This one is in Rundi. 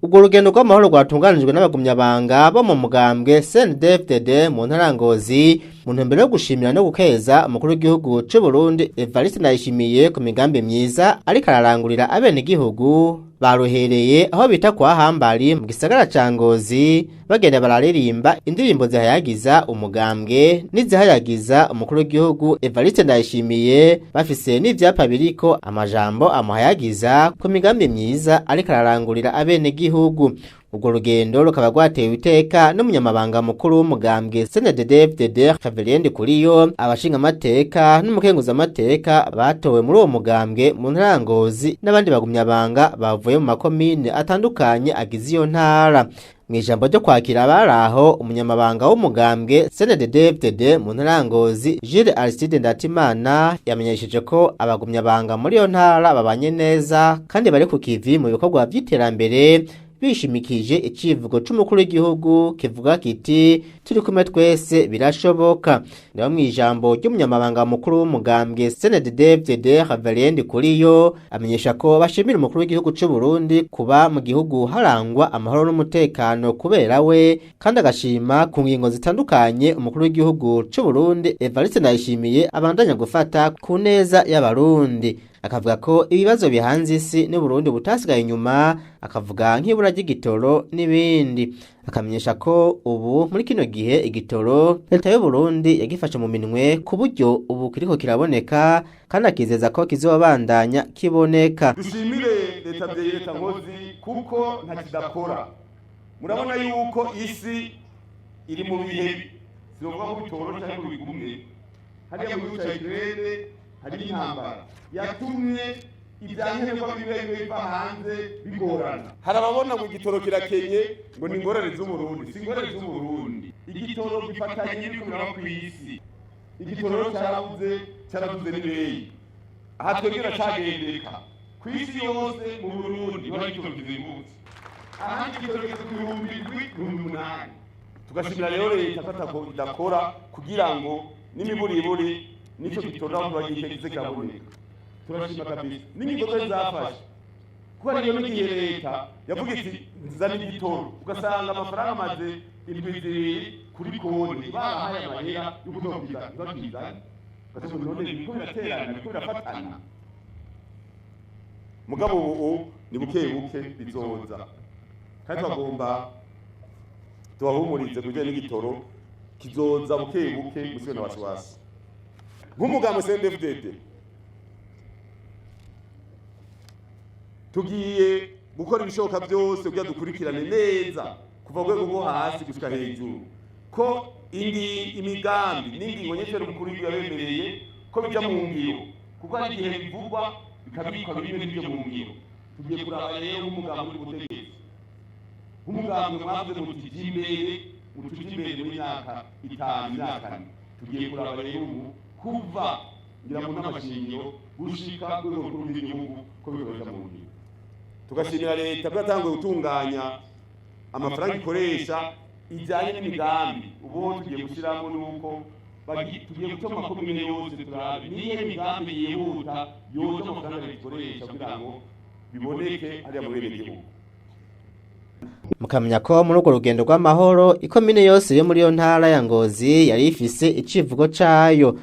Urwo rugendo rw'amahoro rwatunganijwe n'abagumyabanga bo mu mugambwe CNDD-FDD mu ntara ya Ngozi mu ntumbero yo gushimira no gukeza umukuru w'igihugu c'u Burundi Evariste Ndayishimiye ku migambi myiza ariko ararangurira abenegihugu baruhereye aho bita kwa Hambari mu gisagara ca Ngozi bagenda bararirimba indirimbo zihayagiza umugambwe n'izihayagiza umukuru w'igihugu Evariste Ndayishimiye bafise n'ivyapa biriko amajambo amuhayagiza ku migambi myiza ariko ararangurira abenegihugu. Urwo rugendo rukaba rwatewe iteka n'umunyamabanga mukuru w'umugambwe CNDD-FDD Xavier Ndikuriyo, abashinga amateka n'umukenguza amateka batowe muri uwo mugambwe mu ntara ya Ngozi n'abandi bagumyabanga bavuye mu makomine atandukanye agize iyo ntara. Mwijambo ryo kwakira abaraho umunyamabanga w'umugambwe CNDD-FDD mu ntara ya Ngozi Jules Aristide Ndatimana yamenyesheje ko abagumyabanga muri iyo ntara babanye neza kandi bari ku kivi mu bikorwa by'iterambere bishimikije icivugo c'umukuru w'igihugu kivuga kiti turi kumwe twese birashoboka. Naho mwijambo ry'umunyamabanga mukuru w'umugambwe CNDD-FDD Xavier Ndikuriyo amenyesha ko bashimira umukuru w'igihugu c'u Burundi kuba mu gihugu harangwa amahoro n'umutekano kubera we, kandi agashima ku ngingo zitandukanye umukuru w'igihugu c'u Burundi Evariste Ndayishimiye abandanya gufata ku neza y'abarundi. Akavuga ko ibibazo bihanze isi n'u Burundi butasigaye inyuma, akavuga nk'ibura ry'igitoro n'ibindi. Akamenyesha ko ubu muri kino gihe igitoro leta y'u Burundi yagifashe mu minwe ku buryo ubu kiriko kiraboneka, kandi akizeza ko kizobandanya kiboneka. Dushimire leta Ngozi kuko ntakidakora. Murabona yuko isi iri mu bihe zivuga ko bitoro cyangwa bigumye. Hariya mu gihugu cya Ukraine hari intambara yatumye ibyankenerwa biva hanze bigorana. Hari ababona ngo igitoro kirakenye ngo ni ingorane z'Uburundi. Si ingorane z'Uburundi. Igitoro gifatanye n'ibikorwa ku isi. Igitoro cyarabuze n'ibeyi. Aha twebwe cagendeka ku isi yose mu Burundi bari igitoro kizimutse. Ahandi igitoro ku 7,800. Tugashimira rero leta ko idakora kugira ngo n'imiburiburi nico gitoro aho bagiye kiraboneka. Turashima kabisa n'ingingo zafashe kuko ariyo n'igihe leta yavuga iti nzana igitoro, ugasanga amafaranga amaze indwi kuri konti bahaye amahera yo kudokiza gatatu none biko biraterana biko birafatana. Mugabo ubu ni buke bizoza, kandi bagomba tubahumurize kujya n'igitoro kizoza buke musibona wasiwasi. Nk'umugambo CNDD-FDD tugiye gukora ibishoboka byose kugira dukurikirane neza kuva rwego rwo hasi gushika hejuru ko imigambi n'ingingo nyinshi mukuru yabemereye ko bijya mu ngiro, kuko ari igihe bivugwa bikabikwa bimwe n'ibyo mu ngiro. Tugiye kuraba rero nk'umugambi w'ubutegetsi, nk'umugambi mwavuze ngo tujye imbere muri myaka 5 tugiye kuraba rero ubu kuva ngira mu n'amashingiro gushika rwego rukuru rw'igihugu ko bikorera mu ngiro. Tugashimira leta ko yatanguye gutunganya amafaranga ikoresha ijyanye n'imigambi. Ubu tugiye gushyiramo nuko tugiye guca makomine yose turabe niyo migambi yihuta yoza amafaranga ikoresha kugira ngo biboneke hariya mu bene gihugu. Mukamenya ko muri urwo rugendo rw'amahoro ikomine yose yo muri yo ntara ya Ngozi yari ifise icivugo cayo.